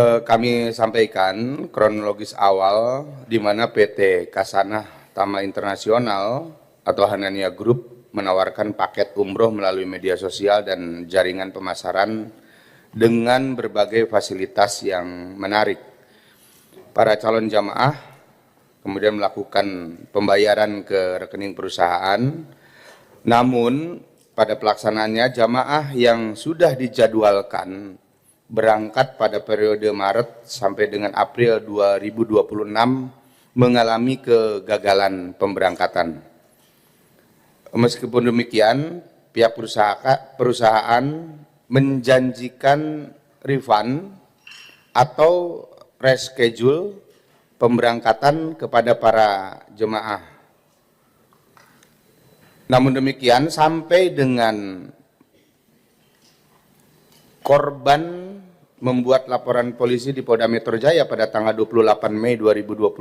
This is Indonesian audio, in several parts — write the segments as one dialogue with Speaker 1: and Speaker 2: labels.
Speaker 1: Kami sampaikan kronologis awal di mana PT Kasanah Tama Internasional atau Hanania Group menawarkan paket umroh melalui media sosial dan jaringan pemasaran dengan berbagai fasilitas yang menarik. Para calon jamaah kemudian melakukan pembayaran ke rekening perusahaan, namun pada pelaksanaannya jamaah yang sudah dijadwalkan berangkat pada periode Maret sampai dengan April 2026 mengalami kegagalan pemberangkatan. Meskipun demikian, pihak perusahaan menjanjikan refund atau reschedule pemberangkatan kepada para jemaah. Namun demikian, sampai dengan korban membuat laporan polisi di Polda Metro Jaya pada tanggal 28 Mei 2026,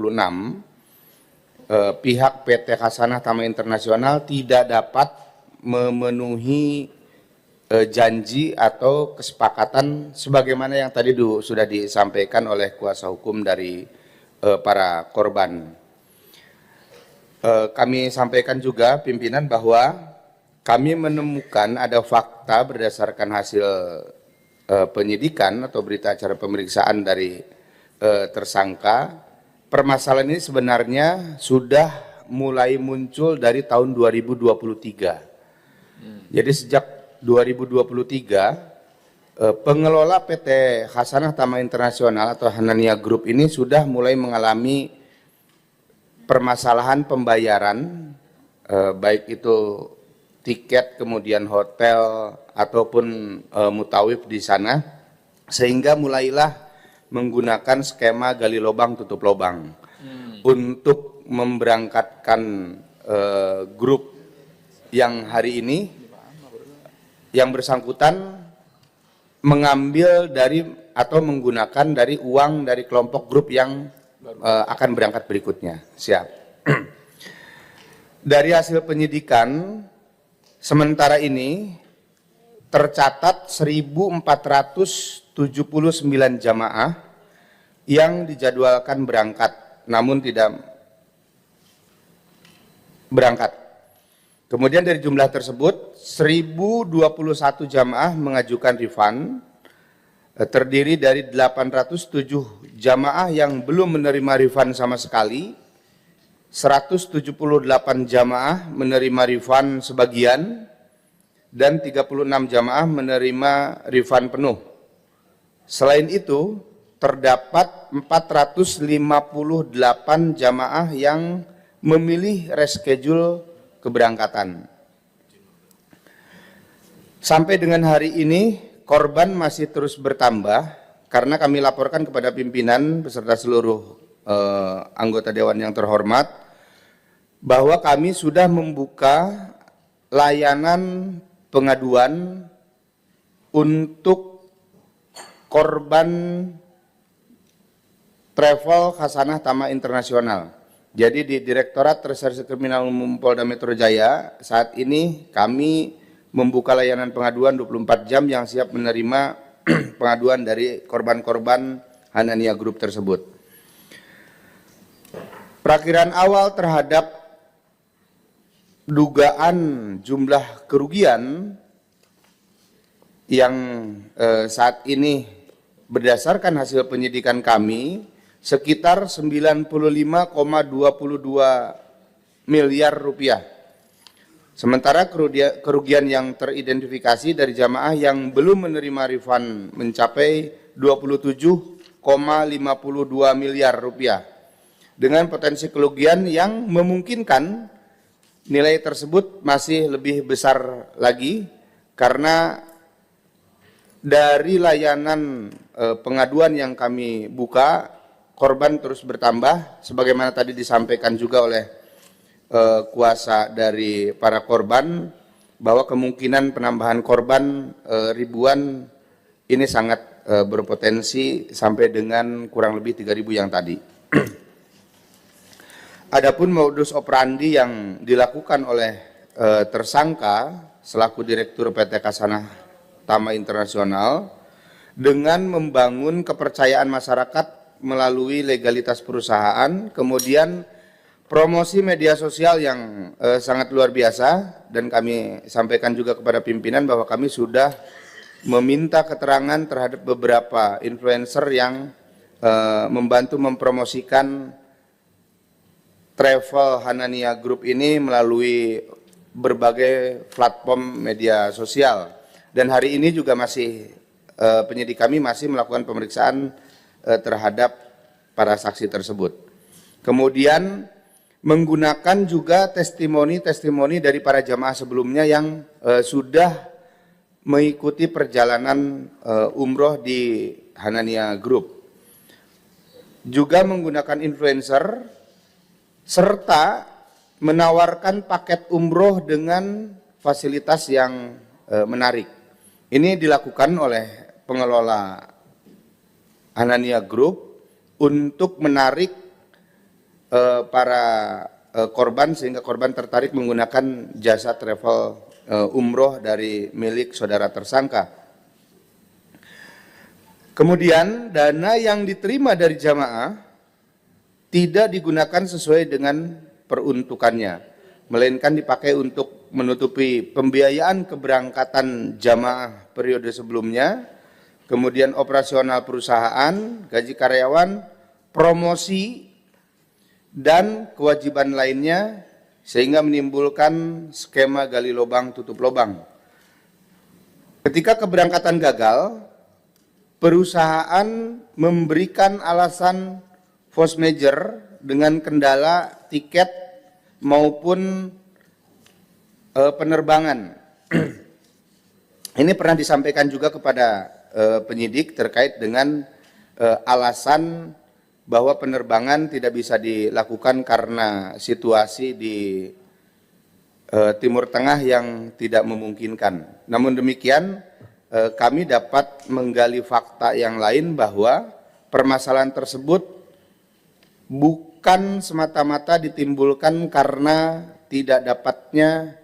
Speaker 1: pihak PT Kasanah Tama Internasional tidak dapat memenuhi janji atau kesepakatan sebagaimana yang tadi sudah disampaikan oleh kuasa hukum dari para korban. Kami sampaikan juga pimpinan bahwa kami menemukan ada fakta berdasarkan hasil penyidikan atau berita acara pemeriksaan dari tersangka. Permasalahan ini sebenarnya sudah mulai muncul dari tahun 2023. Jadi sejak 2023 pengelola PT Kasanah Tama Internasional atau Hanania Group ini sudah mulai mengalami permasalahan pembayaran baik itu tiket, kemudian hotel ataupun mutawif di sana, sehingga mulailah menggunakan skema gali lubang tutup lubang untuk memberangkatkan grup yang hari ini yang bersangkutan mengambil dari atau menggunakan dari uang dari kelompok grup yang akan berangkat berikutnya. Siap. Dari hasil penyidikan sementara ini tercatat 1.479 jamaah yang dijadwalkan berangkat namun tidak berangkat. Kemudian dari jumlah tersebut 1.021 jamaah mengajukan refund, terdiri dari 807 jamaah yang belum menerima refund sama sekali, 178 jamaah menerima refund sebagian, dan 36 jamaah menerima refund penuh. Selain itu, terdapat 458 jamaah yang memilih reschedule keberangkatan. Sampai dengan hari ini, korban masih terus bertambah karena kami laporkan kepada pimpinan beserta seluruh anggota Dewan yang terhormat bahwa kami sudah membuka layanan pengaduan untuk korban travel Kasanah Tama Internasional. Jadi di Direktorat Reserse Kriminal Umum Polda Metro Jaya saat ini kami membuka layanan pengaduan 24 jam yang siap menerima pengaduan dari korban-korban Hanania Group tersebut. Perakhiran awal terhadap dugaan jumlah kerugian yang saat ini berdasarkan hasil penyidikan kami sekitar 95,22 miliar rupiah. Sementara kerugian yang teridentifikasi dari jamaah yang belum menerima refund mencapai 27,52 miliar rupiah. Dengan potensi kerugian yang memungkinkan nilai tersebut masih lebih besar lagi karena dari layanan pengaduan yang kami buka, korban terus bertambah sebagaimana tadi disampaikan juga oleh kuasa dari para korban bahwa kemungkinan penambahan korban ribuan ini sangat berpotensi sampai dengan kurang lebih 3.000 yang tadi. Adapun modus operandi yang dilakukan oleh tersangka selaku Direktur PT Kasanah Tama Internasional dengan membangun kepercayaan masyarakat melalui legalitas perusahaan, kemudian promosi media sosial yang sangat luar biasa, dan kami sampaikan juga kepada pimpinan bahwa kami sudah meminta keterangan terhadap beberapa influencer yang membantu mempromosikan travel Hanania Group ini melalui berbagai platform media sosial. Dan hari ini juga masih penyidik kami masih melakukan pemeriksaan terhadap para saksi tersebut. Kemudian menggunakan juga testimoni dari para jamaah sebelumnya yang sudah mengikuti perjalanan umroh di Hanania Group. Juga menggunakan influencer serta menawarkan paket umroh dengan fasilitas yang menarik. Ini dilakukan oleh pengelola Hanania Group untuk menarik para korban sehingga korban tertarik menggunakan jasa travel umroh dari milik saudara tersangka. Kemudian dana yang diterima dari jamaah tidak digunakan sesuai dengan peruntukannya, melainkan dipakai untuk menutupi pembiayaan keberangkatan jamaah periode sebelumnya, kemudian operasional perusahaan, gaji karyawan, promosi, dan kewajiban lainnya, sehingga menimbulkan skema gali lubang tutup lubang. Ketika keberangkatan gagal, perusahaan memberikan alasan force majeure dengan kendala tiket maupun penerbangan. Ini pernah disampaikan juga kepada penyidik terkait dengan alasan bahwa penerbangan tidak bisa dilakukan karena situasi di Timur Tengah yang tidak memungkinkan. Namun demikian, kami dapat menggali fakta yang lain bahwa permasalahan tersebut bukan semata-mata ditimbulkan karena tidak dapatnya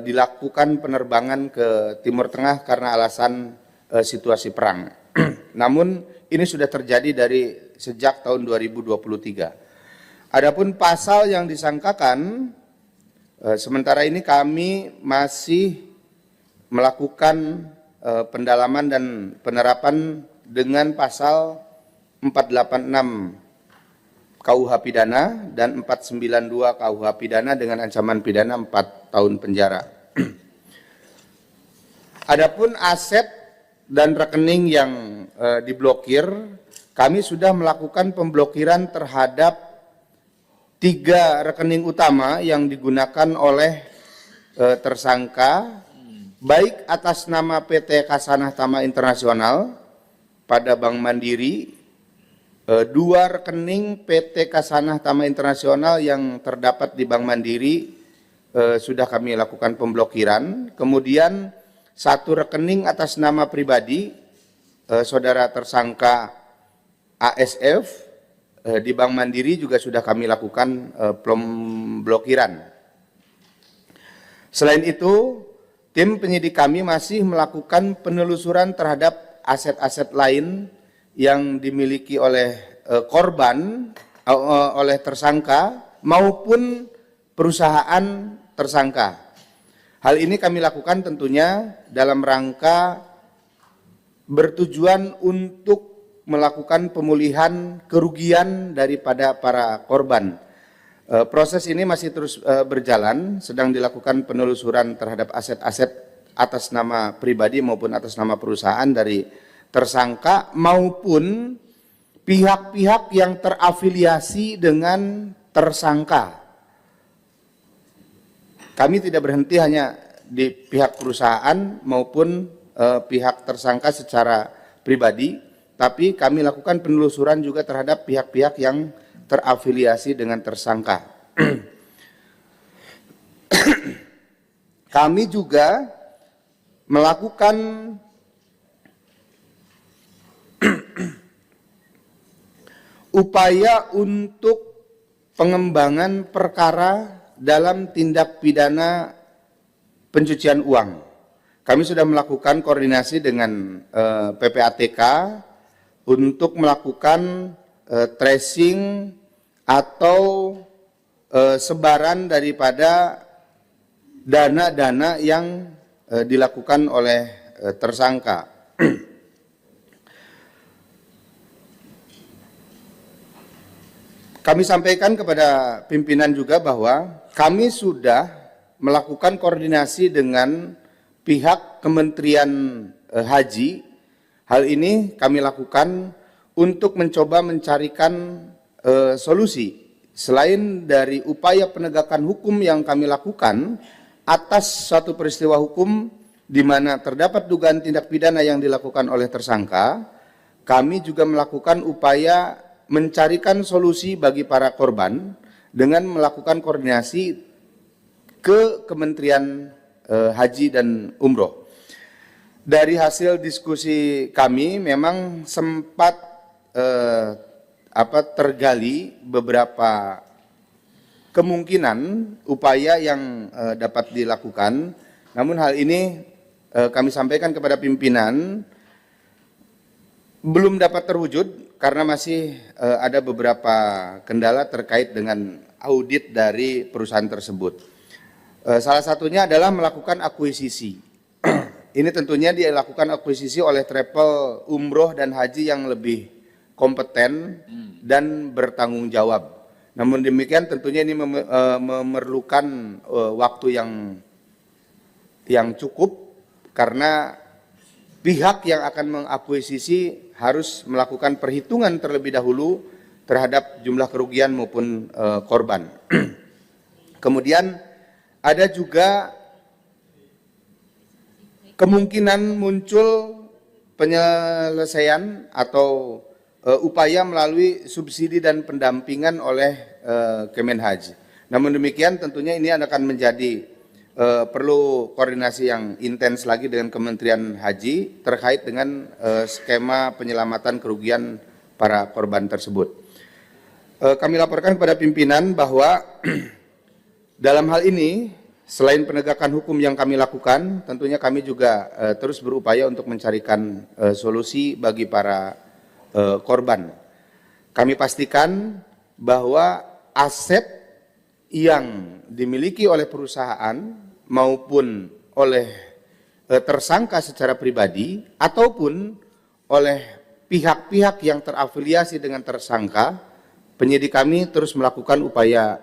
Speaker 1: dilakukan penerbangan ke Timur Tengah karena alasan situasi perang. Namun ini sudah terjadi dari sejak tahun 2023. Adapun pasal yang disangkakan, sementara ini kami masih melakukan pendalaman dan penerapan dengan pasal 486 KUH pidana dan 492 KUH pidana dengan ancaman pidana 4 tahun penjara. Adapun aset dan rekening yang diblokir, kami sudah melakukan pemblokiran terhadap 3 rekening utama yang digunakan oleh tersangka, baik atas nama PT Kasanah Tama Internasional pada Bank Mandiri, 2 rekening PT Kasanah Tama Internasional yang terdapat di Bank Mandiri sudah kami lakukan pemblokiran. Kemudian 1 rekening atas nama pribadi saudara tersangka ASF di Bank Mandiri juga sudah kami lakukan pemblokiran. Selain itu, tim penyidik kami masih melakukan penelusuran terhadap aset-aset lain yang dimiliki oleh korban, oleh tersangka maupun perusahaan tersangka. Hal ini kami lakukan tentunya dalam rangka bertujuan untuk melakukan pemulihan kerugian daripada para korban. Proses ini masih terus berjalan, sedang dilakukan penelusuran terhadap aset-aset atas nama pribadi maupun atas nama perusahaan dari tersangka maupun pihak-pihak yang terafiliasi dengan tersangka. Kami tidak berhenti hanya di pihak perusahaan maupun pihak tersangka secara pribadi, tapi kami lakukan penelusuran juga terhadap pihak-pihak yang terafiliasi dengan tersangka. Kami juga melakukan upaya untuk pengembangan perkara dalam tindak pidana pencucian uang. kami sudah melakukan koordinasi dengan PPATK untuk melakukan tracing atau sebaran daripada dana-dana yang dilakukan oleh tersangka. Kami sampaikan kepada pimpinan juga bahwa kami sudah melakukan koordinasi dengan pihak Kementerian Haji. Hal ini kami lakukan untuk mencoba mencarikan solusi. Selain dari upaya penegakan hukum yang kami lakukan atas suatu peristiwa hukum di mana terdapat dugaan tindak pidana yang dilakukan oleh tersangka, kami juga melakukan upaya mencarikan solusi bagi para korban dengan melakukan koordinasi ke Kementerian Haji dan Umroh. Dari hasil diskusi kami memang sempat tergali beberapa kemungkinan upaya yang dapat dilakukan. Namun hal ini kami sampaikan kepada pimpinan belum dapat terwujud karena masih ada beberapa kendala terkait dengan audit dari perusahaan tersebut. Salah satunya adalah melakukan akuisisi. Ini tentunya dilakukan akuisisi oleh travel umroh dan haji yang lebih kompeten dan bertanggung jawab. Namun demikian tentunya ini memerlukan waktu yang cukup karena pihak yang akan mengakuisisi harus melakukan perhitungan terlebih dahulu terhadap jumlah kerugian maupun korban. Kemudian ada juga kemungkinan muncul penyelesaian atau upaya melalui subsidi dan pendampingan oleh Kemenhaj. Namun demikian tentunya ini akan menjadi perlu koordinasi yang intens lagi dengan Kementerian Haji terkait dengan skema penyelamatan kerugian para korban tersebut. Kami laporkan kepada pimpinan bahwa dalam hal ini selain penegakan hukum yang kami lakukan, tentunya kami juga terus berupaya untuk mencarikan solusi bagi para korban. Kami pastikan bahwa aset yang dimiliki oleh perusahaan maupun oleh tersangka secara pribadi ataupun oleh pihak-pihak yang terafiliasi dengan tersangka, penyidik kami terus melakukan upaya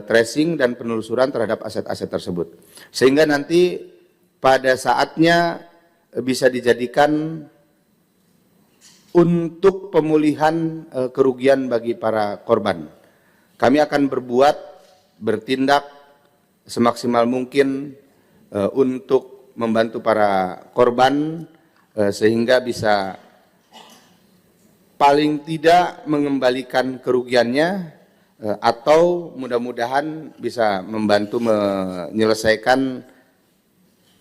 Speaker 1: tracing dan penelusuran terhadap aset-aset tersebut. Sehingga nanti pada saatnya bisa dijadikan untuk pemulihan kerugian bagi para korban. Kami akan bertindak semaksimal mungkin untuk membantu para korban sehingga bisa paling tidak mengembalikan kerugiannya atau mudah-mudahan bisa membantu menyelesaikan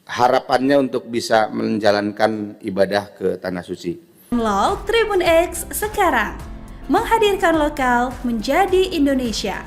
Speaker 1: harapannya untuk bisa menjalankan ibadah ke Tanah Suci.
Speaker 2: Download Tribun X sekarang, menghadirkan lokal menjadi Indonesia.